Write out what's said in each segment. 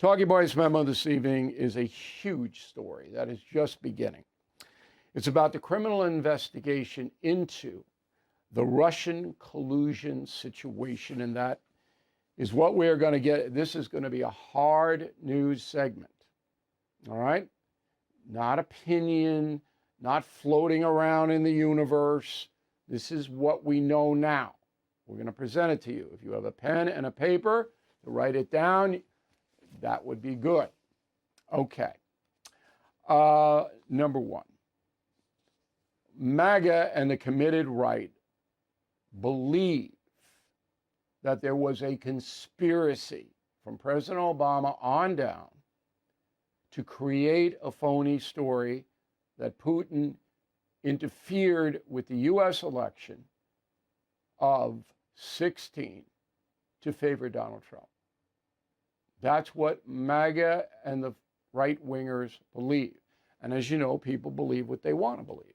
Talking Points memo this evening is a huge story that is just beginning. It's about the criminal investigation into the Russian collusion situation, and that is what we're going to get. This is going to be a hard news segment, all right? Not opinion, not floating around in the universe. This is what we know now. We're going to present it to you. If you have a pen and a paper to write it down, that would be good. Okay. Number one, MAGA and the committed right believe that there was a conspiracy from President Obama on down to create a phony story that Putin interfered with the U.S. election of 16 to favor Donald Trump. That's what MAGA and the right-wingers believe. And as you know, people believe what they want to believe.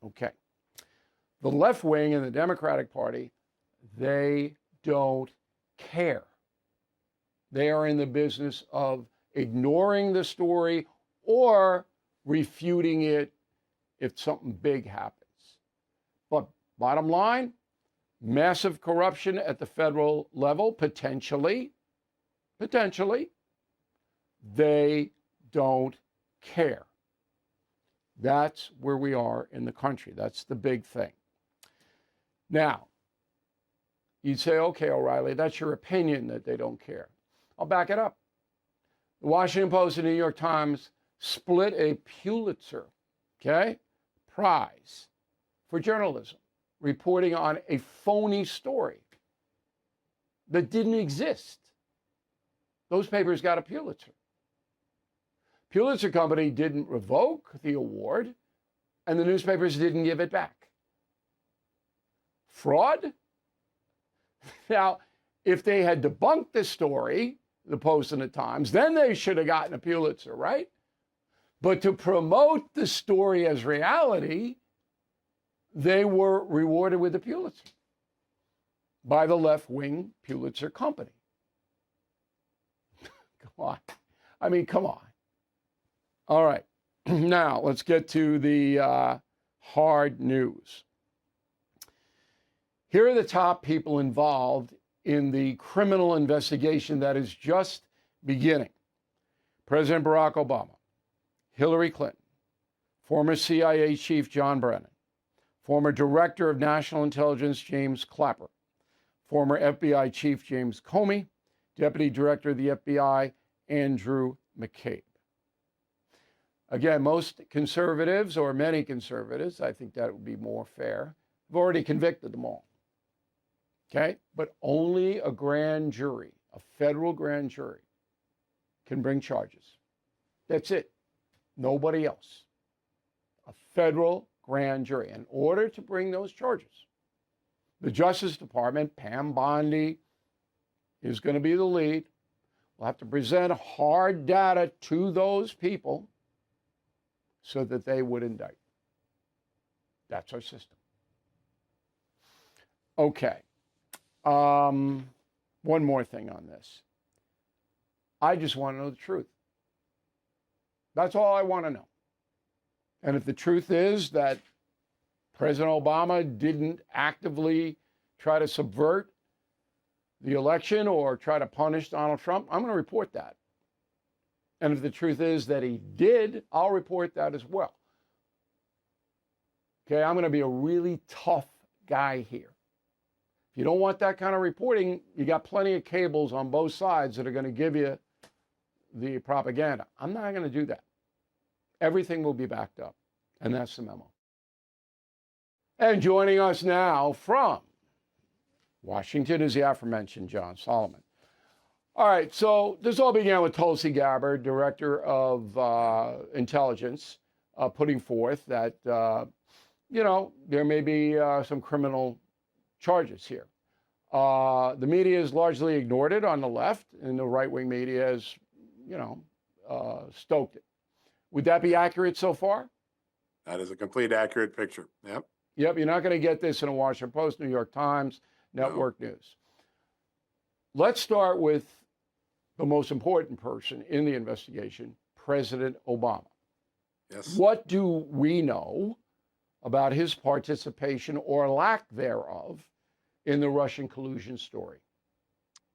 Okay. The left wing and the Democratic Party, they don't care. They are in the business of ignoring the story or refuting it if something big happens. But bottom line, massive corruption at the federal level, potentially, they don't care. That's where we are in the country. That's the big thing. Now, you'd say, okay, O'Reilly, that's your opinion that they don't care. I'll back it up. The Washington Post and New York Times split a Pulitzer, Prize for journalism, reporting on a phony story that didn't exist. Those papers got a Pulitzer. Pulitzer Company didn't revoke the award, and the newspapers didn't give it back. Fraud? Now, if they had debunked this story, the Post and the Times, then they should have gotten a Pulitzer, right? But to promote the story as reality, they were rewarded with a Pulitzer by the left-wing Pulitzer Company. Come on. I mean, come on. All right. Now, let's get to the hard news. Here are the top people involved in the criminal investigation that is just beginning. President Barack Obama, Hillary Clinton, former CIA Chief John Brennan, former Director of National Intelligence James Clapper, former FBI Chief James Comey, Deputy Director of the FBI Andrew McCabe. Again, most conservatives, or many conservatives, I think that would be more fair, have already convicted them all. Okay? But only a grand jury, a federal grand jury, can bring charges. That's it. Nobody else. A federal grand jury. In order to bring those charges, the Justice Department, Pam Bondi is going to be the lead. We'll have to present hard data to those people so that they would indict. That's our system. Okay. One more thing on this. I just want to know the truth. That's all I want to know. And if the truth is that President Obama didn't actively try to subvert the election or try to punish Donald Trump, I'm going to report that. And if the truth is that he did, I'll report that as well. Okay, I'm going to be a really tough guy here. If you don't want that kind of reporting, you got plenty of cables on both sides that are going to give you the propaganda. I'm not going to do that. Everything will be backed up. And that's the memo. And joining us now from Washington is the aforementioned John Solomon. All right, so this all began with Tulsi Gabbard, Director of Intelligence, putting forth that, there may be some criminal charges here. The media has largely ignored it on the left, and the right-wing media has, stoked it. Would that be accurate so far? That is a complete accurate picture. Yep. Yep, you're not going to get this in a Washington Post, New York Times, Network News. Let's start with the most important person in the investigation, President Obama. Yes. What do we know about his participation or lack thereof in the Russian collusion story?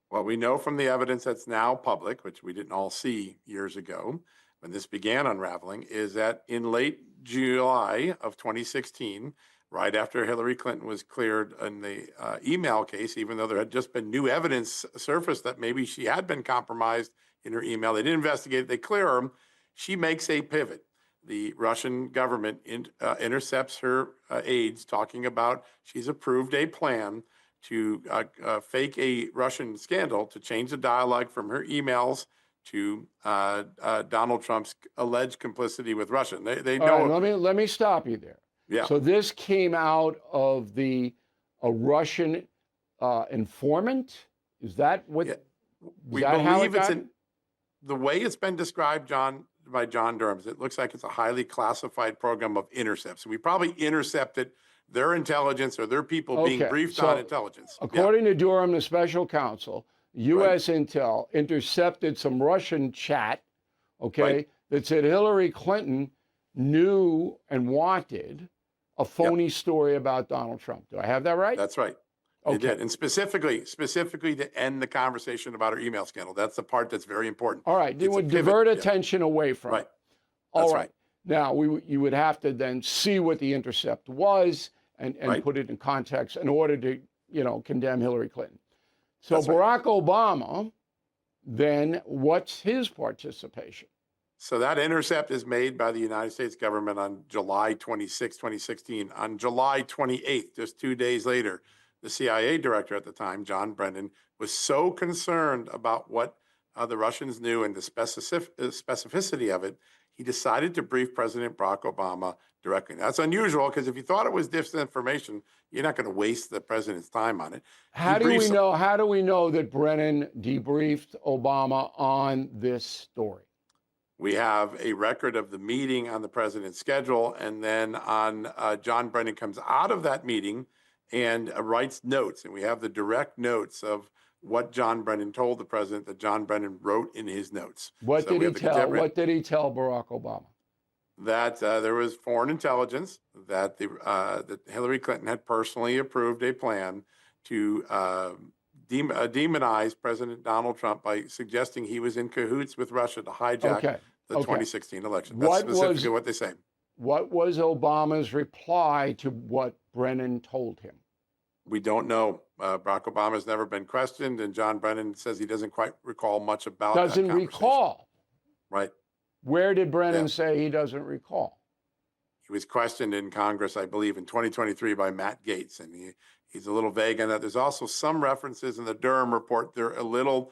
What we know from the evidence that's now public, which we didn't all see years ago when this began unraveling, is that in late July of 2016, right after Hillary Clinton was cleared in the email case, even though there had just been new evidence surfaced that maybe she had been compromised in her email, they didn't investigate it, they clear her, she makes a pivot. The Russian government intercepts her aides talking about she's approved a plan to fake a Russian scandal to change the dialogue from her emails to Donald Trump's alleged complicity with Russia. They All know. right, let me stop you there. Yeah. So this came out of a Russian informant. Is that what? Yeah. Is We that how believe it it's got? the way it's been described, John, by John Durham. It looks like it's a highly classified program of intercepts. We probably intercepted their intelligence or their people being Okay, briefed so on intelligence. Yeah, according to Durham, the special counsel, U.S. intel intercepted some Russian chat, okay, Right. that said Hillary Clinton knew and wanted a phony story about Donald Trump. Do I have that right? That's right. They Okay. did. And specifically to end the conversation about her email scandal. That's the part that's very important. All right. They It's a would pivot. divert Yeah. attention away from Right. it. All That's right. right. Now, you would have to then see what the intercept was and Right. put it in context in order to, condemn Hillary Clinton. So That's right. Barack Obama, then what's his participation? So that intercept is made by the United States government on July 26, 2016. On July 28th, just 2 days later, the CIA director at the time, John Brennan, was so concerned about what the Russians knew and the specificity of it, he decided to brief President Barack Obama directly. That's unusual because if you thought it was disinformation, you're not going to waste the president's time on it. How do we know that Brennan debriefed Obama on this story? We have a record of the meeting on the president's schedule, and then John Brennan comes out of that meeting and writes notes, and we have the direct notes of what John Brennan told the president that John Brennan wrote in his notes. What did he tell Barack Obama? That there was foreign intelligence, that that Hillary Clinton had personally approved a plan to demonize President Donald Trump by suggesting he was in cahoots with Russia to hijack the 2016 election. That's specifically what they say. What was Obama's reply to what Brennan told him? We don't know. Barack Obama's never been questioned, and John Brennan says he doesn't quite recall much about that Doesn't recall. Right. Where did Brennan say he doesn't recall? He was questioned in Congress, I believe, in 2023 by Matt Gaetz, and he's a little vague on that. There's also some references in the Durham report. They're a little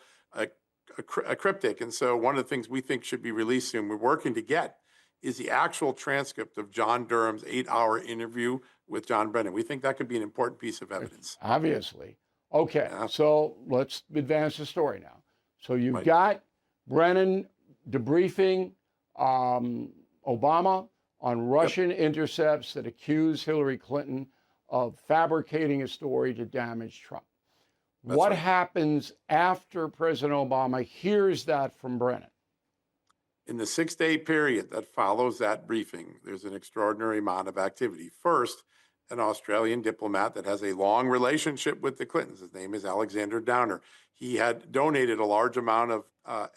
cryptic, and so one of the things we think should be released soon, we're working to get, is the actual transcript of John Durham's 8-hour interview with John Brennan. We think that could be an important piece of evidence. Obviously. Okay, so let's advance the story now. So you've Right. got Brennan debriefing Obama on Russian intercepts that accuse Hillary Clinton of fabricating a story to damage Trump. What happens after President Obama hears that from Brennan? In the 6-day period that follows that briefing, there's an extraordinary amount of activity. First, an Australian diplomat that has a long relationship with the Clintons. His name is Alexander Downer. He had donated a large amount of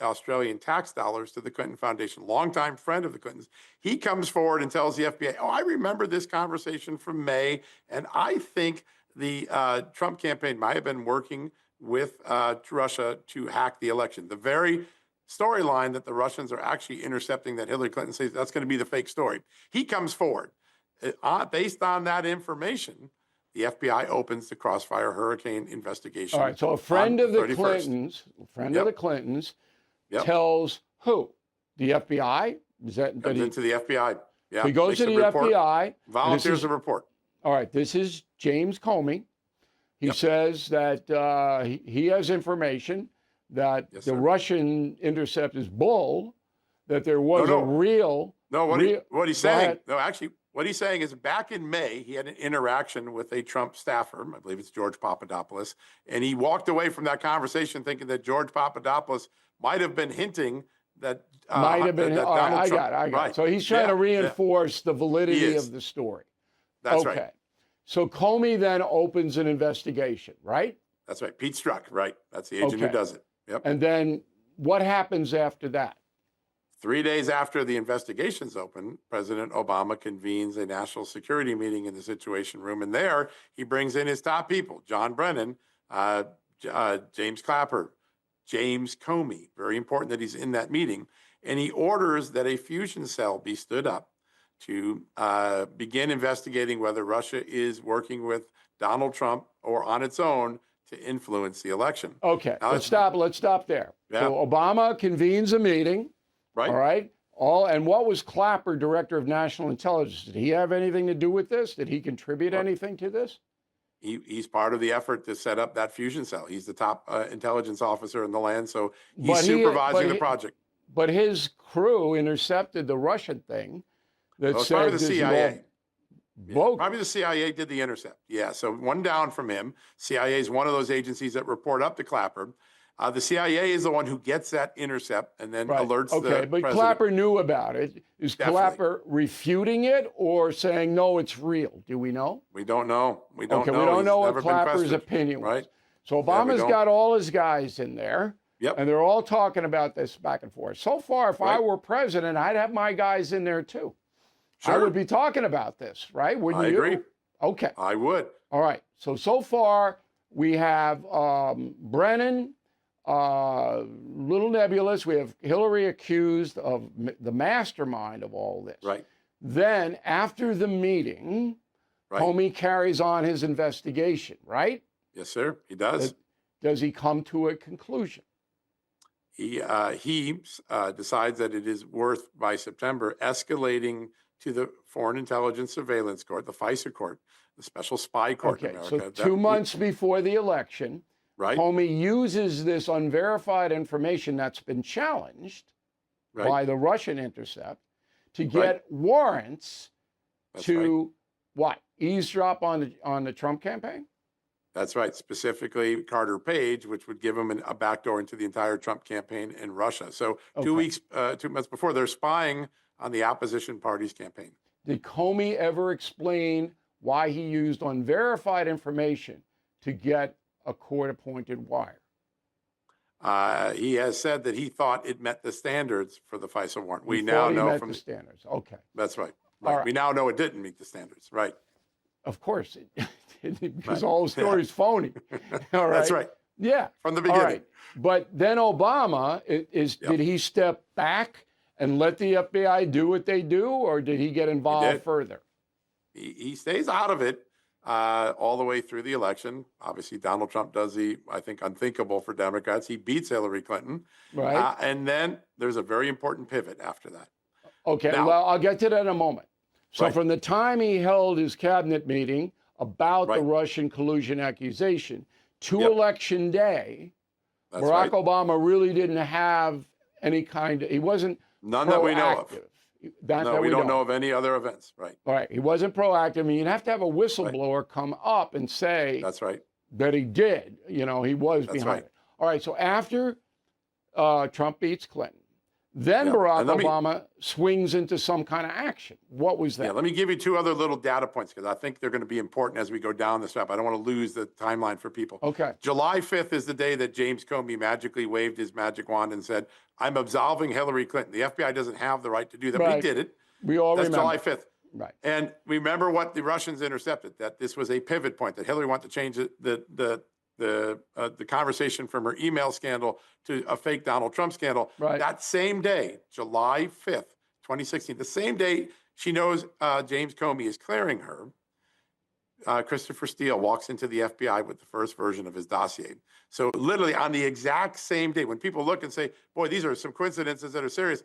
Australian tax dollars to the Clinton Foundation, longtime friend of the Clintons. He comes forward and tells the FBI, I remember this conversation from May, and I think the Trump campaign might have been working with Russia to hack the election. The very storyline that the Russians are actually intercepting that Hillary Clinton says that's going to be the fake story. He comes forward. Based on that information, the FBI opens the Crossfire Hurricane investigation. All right, so a friend of the 31st. Clintons, tells who? The FBI? Is that Comes into the FBI. Yeah, so he goes to the FBI. Volunteers a report. All right, this is James Comey. He says that he has information that the Russian intercept is bull, that there was a real... No, what he's saying, ahead. What he's saying is back in May, he had an interaction with a Trump staffer, I believe it's George Papadopoulos, and he walked away from that conversation thinking that George Papadopoulos might have been hinting that Might have been. that All right, Donald I Trump, got it. I got right? it. So he's trying to Yeah, reinforce the he validity is. of the story. That's right. Okay. So Comey then opens an investigation, right? That's right. Pete Strzok, right? That's the agent who Okay. does it. Yep. And then what happens after that? 3 days after the investigation's open, President Obama convenes a national security meeting in the Situation Room, and there he brings in his top people: John Brennan, James Clapper, James Comey. Very important that he's in that meeting, and he orders that a fusion cell be stood up to begin investigating whether Russia is working with Donald Trump or on its own to influence the election. Okay. Now, Let's stop there. Yeah. So Obama convenes a meeting. Right. All right. And what was Clapper, Director of National Intelligence? Did he have anything to do with this? Did he contribute anything to this? He's part of the effort to set up that fusion cell. He's the top intelligence officer in the land, so he's supervising the project. But his crew intercepted the Russian thing that said probably the CIA. Yeah, probably the CIA did the intercept. Yeah, so one down from him. CIA is one of those agencies that report up to Clapper. The CIA is the one who gets that intercept and then alerts the president. But Clapper knew about it. Is Clapper refuting it or saying, no, it's real? Do we know? We don't know. We don't know. We don't know what what Clapper's opinion was. Right. So Obama's got all his guys in there. Yep. And they're all talking about this back and forth. So far, if I were president, I'd have my guys in there too. Sure. I would be talking about this, right? Wouldn't you? I agree. Okay. I would. All right. So far, we have Brennan, little nebulous. We have Hillary accused of the mastermind of all this. Right. Then, after the meeting, Comey carries on his investigation, right? Yes, sir. He does. Does he come to a conclusion? He decides that it is worth, by September, escalating to the Foreign Intelligence Surveillance Court, the FISA court, the special spy court in America. So 2 months before the election, Comey uses this unverified information that's been challenged by the Russian intercept to get warrants to what? Eavesdrop on the Trump campaign? That's right. Specifically, Carter Page, which would give him a backdoor into the entire Trump campaign in Russia. So 2 months before, they're spying on the opposition party's campaign. Did Comey ever explain why he used unverified information to get a court-appointed wire? He has said that he thought it met the standards for the FISA warrant. We now know from the standards. Okay. That's right. We now know it didn't meet the standards. Right. Of course, it didn't, because the whole story's phony. All right. That's right. Yeah. From the beginning. All right. But then Obama did he step back and let the FBI do what they do, or did he get involved further? He stays out of it all the way through the election. Obviously, Donald Trump does the, I think, unthinkable for Democrats. He beats Hillary Clinton. Right. And then there's a very important pivot after that. Okay, well, I'll get to that in a moment. So from the time he held his cabinet meeting about the Russian collusion accusation to Election Day, Barack Obama really didn't have any kind of, he wasn't None that we know of. That we don't know of any other events, right? All right, he wasn't proactive. I mean, you'd have to have a whistleblower come up and say that he did. You know, he was behind it. All right, so after Trump beats Clinton, then Barack Obama swings into some kind of action. What was that? Yeah, let me give you 2 other little data points because I think they're going to be important as we go down this map. I don't want to lose the timeline for people. Okay. July 5th is the day that James Comey magically waved his magic wand and said, I'm absolving Hillary Clinton. The FBI doesn't have the right to do that, but he did it. We all remember. That's July 5th. Right. And remember what the Russians intercepted, that this was a pivot point, that Hillary wanted to change the conversation from her email scandal to a fake Donald Trump scandal. Right. That same day, July 5th, 2016, the same day she knows James Comey is clearing her, Christopher Steele walks into the FBI with the first version of his dossier. So literally on the exact same day, when people look and say, boy, these are some coincidences that are serious,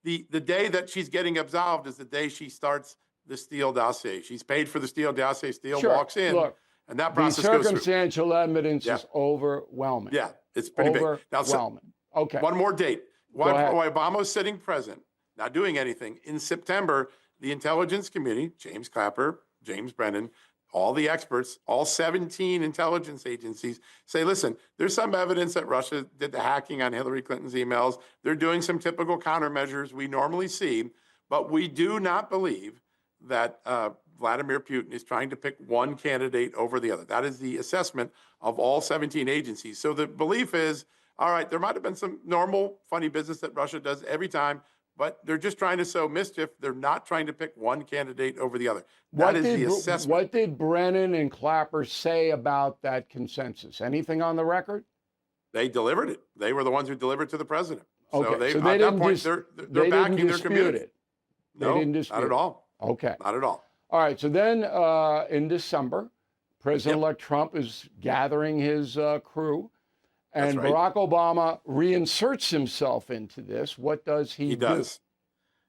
the day that she's getting absolved is the day she starts the Steele dossier. She's paid for the Steele dossier. Steele walks in. Look, and that process the goes through. circumstantial evidence is overwhelming. Yeah, it's pretty big. Now, okay. One more date. While Obama's sitting president, not doing anything, in September, the intelligence community, James Clapper, James Brennan, all the experts, all 17 intelligence agencies say, listen, there's some evidence that Russia did the hacking on Hillary Clinton's emails. They're doing some typical countermeasures we normally see, but we do not believe that Vladimir Putin is trying to pick one candidate over the other. That is the assessment of all 17 agencies. So the belief is, all right, there might have been some normal funny business that Russia does every time, but they're just trying to sow mischief. They're not trying to pick one candidate over the other. That is the assessment. What did Brennan and Clapper say about that consensus? Anything on the record? They delivered it. They were the ones who delivered to the president. Okay. So at that point, they're backing their community. They didn't dispute not at all. Okay. Not at all. All right. So then in December, President-elect Trump is gathering his crew, and Barack Obama reinserts himself into this. What does he do? He does.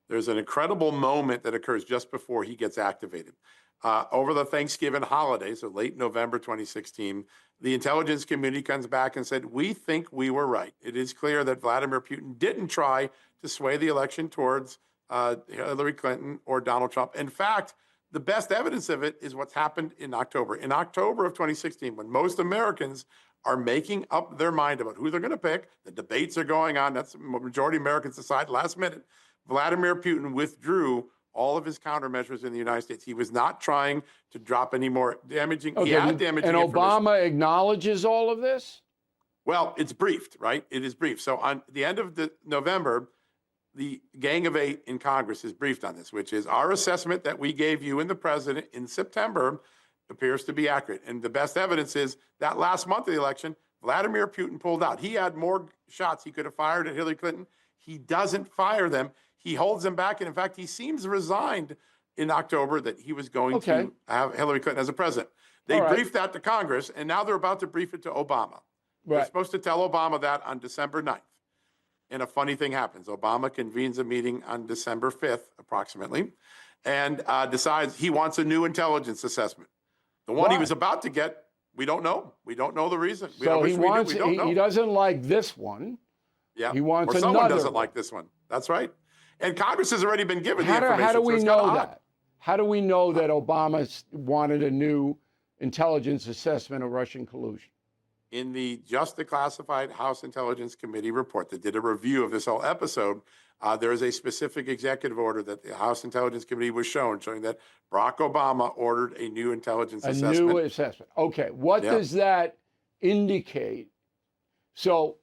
There's an incredible moment that occurs just before he gets activated. Over the Thanksgiving holiday, so late November 2016, the intelligence community comes back and said, we think we were right. It is clear that Vladimir Putin didn't try to sway the election towards Hillary Clinton or Donald Trump. In fact, the best evidence of it is what's happened in October. In October of 2016, when most Americans are making up their mind about who they're going to pick, the debates are going on, that's the majority of Americans decide last minute, Vladimir Putin withdrew all of his countermeasures in the United States. He was not trying to drop any more damaging. Okay, and Obama acknowledges all of this? Well, it's briefed, right? It is briefed. So on the end of November, the Gang of Eight in Congress is briefed on this, which is our assessment that we gave you and the president in September appears to be accurate. And the best evidence is that last month of the election, Vladimir Putin pulled out. He had more shots he could have fired at Hillary Clinton. He doesn't fire them. He holds them back. And in fact, he seems resigned in October that he was going to have Hillary Clinton as a president. They briefed that to Congress, and now they're about to brief it to Obama. They're supposed to tell Obama that on December 9th. And a funny thing happens. Obama convenes a meeting on December 5th, approximately, and decides he wants a new intelligence assessment. The one he was about to get, we don't know. We don't know the reason. So he doesn't like this one. Yeah. He wants another someone doesn't like this one. That's right. And Congress has already been given the information. How do we know that? How do we know that Obama wanted a new intelligence assessment of Russian collusion? In the just declassified House Intelligence Committee report that did a review of this whole episode, there is a specific executive order that the House Intelligence Committee was showing that Barack Obama ordered a new intelligence assessment. A new assessment. Okay. What does that indicate? So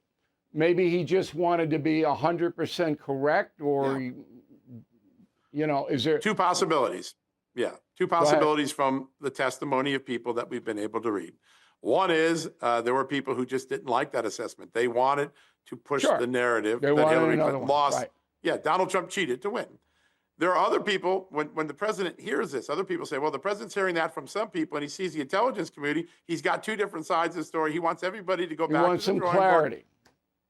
maybe he just wanted to be 100% correct, or, you know, is there... Two possibilities. Yeah. Two possibilities from the testimony of people that we've been able to read. One is there were people who just didn't like that assessment. They wanted to push the narrative that Hillary Clinton lost. Right. Yeah, Donald Trump cheated to win. There are other people, when the president hears this, other people say, well, the president's hearing that from some people, and he sees the intelligence community. He's got two different sides of the story. He wants everybody to go back to the drawing board. He wants some clarity.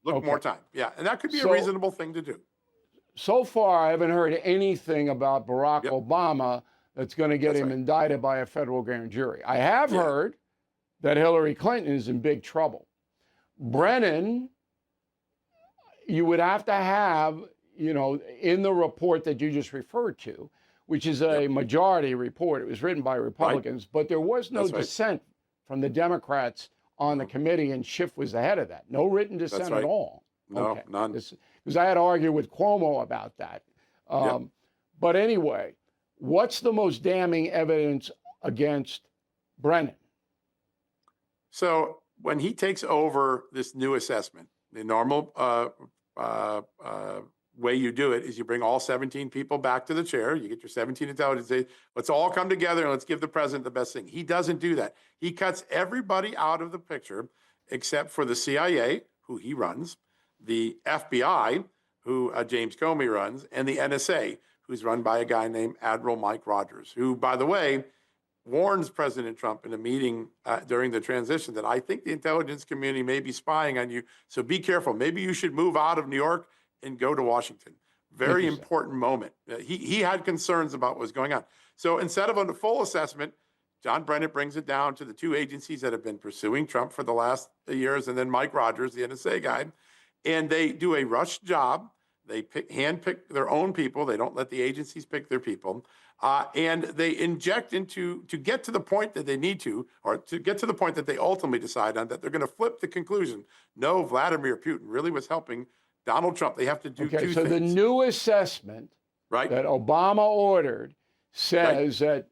Look more time. Yeah, and that could be a reasonable thing to do. So far, I haven't heard anything about Barack Obama that's going to get him indicted by a federal grand jury. I have heard that Hillary Clinton is in big trouble. Brennan, you would have to have, you know, in the report that you just referred to, which is a majority report. It was written by Republicans, but there was no dissent from the Democrats on the committee, and Schiff was the head of that. No written dissent at all. No, none. Because I had to argue with Cuomo about that. But anyway, what's the most damning evidence against Brennan? So when he takes over this new assessment, the normal way you do it is you bring all 17 people back to the chair. You get your 17 intelligence aides. Let's all come together and let's give the president the best thing. He doesn't do that. He cuts everybody out of the picture except for the CIA, who he runs, the FBI, who James Comey runs, and the NSA, who's run by a guy named Admiral Mike Rogers, who, by the way, warns President Trump in a meeting during the transition that I think the intelligence community may be spying on you. So be careful. Maybe you should move out of New York and go to Washington. Very important moment. He had concerns about what was going on. So instead of a full assessment, John Brennan brings it down to the two agencies that have been pursuing Trump for the last years, and then Mike Rogers, the NSA guy. And they do a rush job. They handpick their own people. They don't let the agencies pick their people. And they inject into, to get to the point that they need to, or to get to the point that they ultimately decide on, that they're going to flip the conclusion. No, Vladimir Putin really was helping Donald Trump. They have to do two so things. the new assessment Right. that Obama ordered says that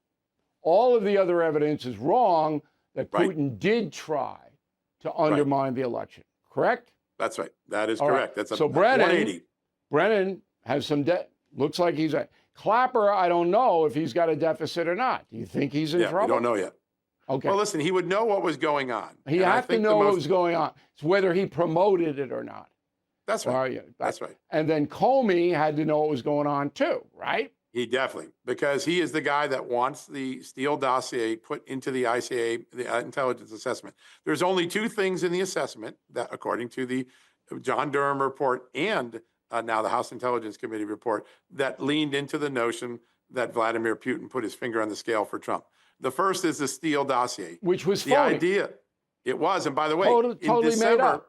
all of the other evidence is wrong, that Putin did try to undermine the election, correct? That's right. That is All correct. right. That's a So 180. Brennan has some debt. Looks like he's a Clapper. I don't know if he's got a deficit or not. Do you think he's in trouble? We don't know yet. Okay. Well, listen, he would know what was going on. He had to know what was going on. It's whether he promoted it or not. That's right. That's right. And then Comey had to know what was going on too, right? He definitely, because he is the guy that wants the Steele dossier put into the ICA, the intelligence assessment. There's only two things in the assessment that, according to the John Durham report and now the House Intelligence Committee report, that leaned into the notion that Vladimir Putin put his finger on the scale for Trump. The first is the Steele dossier, which was the phony. idea. It was, and by the way, totally in December, made up.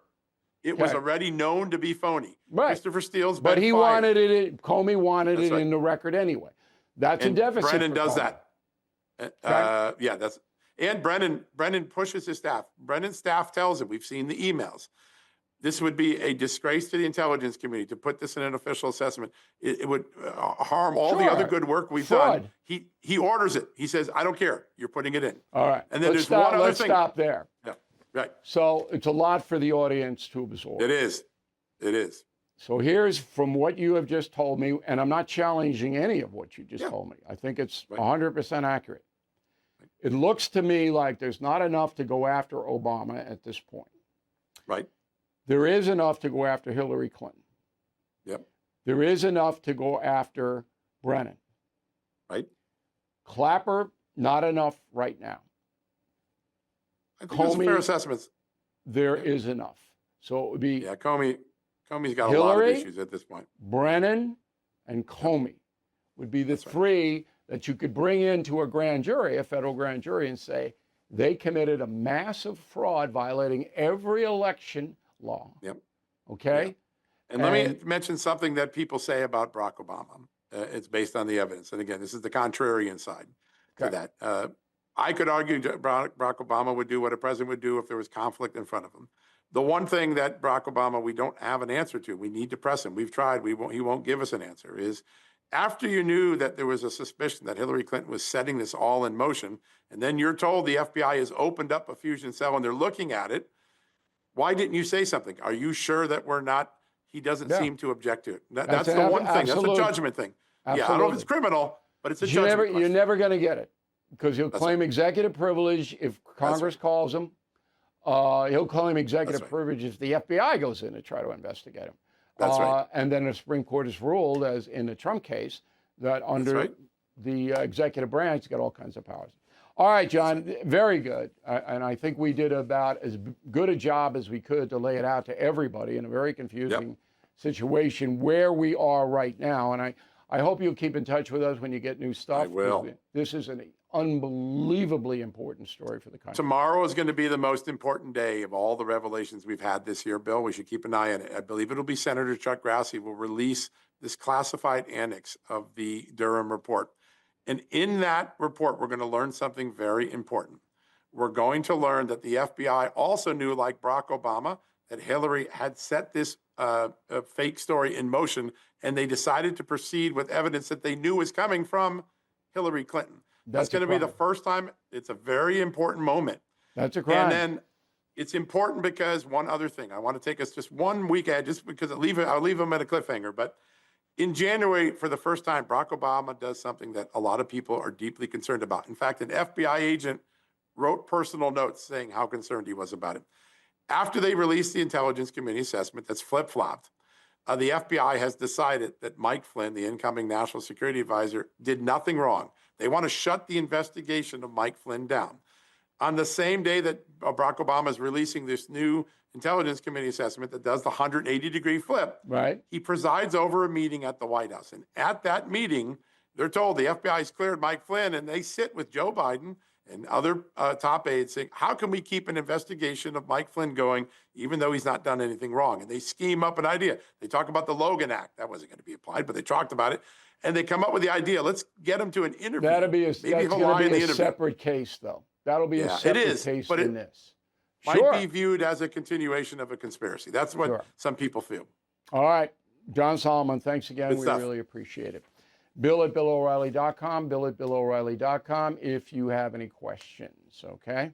It was already known to be phony. Right. Christopher Steele's but been he fired. wanted it. Comey wanted it in the record anyway. That's and a deficit. Brennan does Comey. that. Yeah, that's. And Brennan pushes his staff. Brennan's staff tells him, we've seen the emails, this would be a disgrace to the intelligence community to put this in an official assessment. It would harm all the other good work we've done. He orders it. He says, I don't care. You're putting it in. All right. And then let's there's one other let's thing. stop there. Yeah. Right. So it's a lot for the audience to absorb. It is. It is. So here's from what you have just told me, and I'm not challenging any of what you just told me. I think it's 100% accurate. It looks to me like there's not enough to go after Obama at this point. Right. There is enough to go after Hillary Clinton. Yep. There is enough to go after Brennan. Right. Clapper, not enough right now. I think those are fair assessments. There is enough. So it would be Comey's got Hillary, a lot of issues at this point. Brennan, and Comey would be the three that you could bring into a grand jury, a federal grand jury, and say they committed a massive fraud violating every election law. Yep. Okay? Yep. And let me mention something that people say about Barack Obama. It's based on the evidence. And again, this is the contrarian side to that. I could argue Barack Obama would do what a president would do if there was conflict in front of him. The one thing that Barack Obama, we don't have an answer to, we need to press him. We've tried, he won't give us an answer, is after you knew that there was a suspicion that Hillary Clinton was setting this all in motion, and then you're told the FBI has opened up a fusion cell and they're looking at it, why didn't you say something? Are you sure that we're not, he doesn't seem to object to it? That's the one thing, that's a judgment thing. Yeah, I don't know if it's criminal, but it's a judgment question. You're never going to get it because he'll claim executive privilege if Congress calls him. He'll claim executive privilege if the FBI goes in to try to investigate him. That's right. And then the Supreme Court has ruled, as in the Trump case, that under the executive branch, got all kinds of powers. All right, John, very good. And I think we did about as good a job as we could to lay it out to everybody in a very confusing situation where we are right now. And I hope you'll keep in touch with us when you get new stuff. I will. This is an unbelievably important story for the country. Tomorrow is going to be the most important day of all the revelations we've had this year, Bill. We should keep an eye on it. I believe it'll be Senator Chuck Grassley will release this classified annex of the Durham report. And in that report, we're going to learn something very important. We're going to learn that the FBI also knew, like Barack Obama, that Hillary had set this fake story in motion, and they decided to proceed with evidence that they knew was coming from Hillary Clinton. That's going to be the first time. It's a very important moment. That's a crime. And then it's important because one other thing. I want to take us just 1 week ahead, just because I'll leave them at a cliffhanger. But in January, for the first time, Barack Obama does something that a lot of people are deeply concerned about. In fact, an FBI agent wrote personal notes saying how concerned he was about it. After they released the Intelligence Committee assessment that's flip-flopped, the FBI has decided that Mike Flynn, the incoming National Security Advisor, did nothing wrong. They want to shut the investigation of Mike Flynn down. On the same day that Barack Obama is releasing this new Intelligence Committee assessment that does the 180-degree flip, he presides over a meeting at the White House. And at that meeting, they're told the FBI has cleared Mike Flynn, and they sit with Joe Biden and other top aides saying, how can we keep an investigation of Mike Flynn going, even though he's not done anything wrong? And they scheme up an idea. They talk about the Logan Act. That wasn't going to be applied, but they talked about it. And they come up with the idea, let's get him to an interview. Maybe that's he'll going lie to in be the a interview. separate case, though. That'll be a Yeah, it separate is, case but than this. might Sure. be viewed as a continuation of a conspiracy. That's what Sure. some people feel. All right. John Solomon, thanks again. Good We stuff. really appreciate it. Bill at BillO'Reilly.com, Bill at BillO'Reilly.com if you have any questions, okay?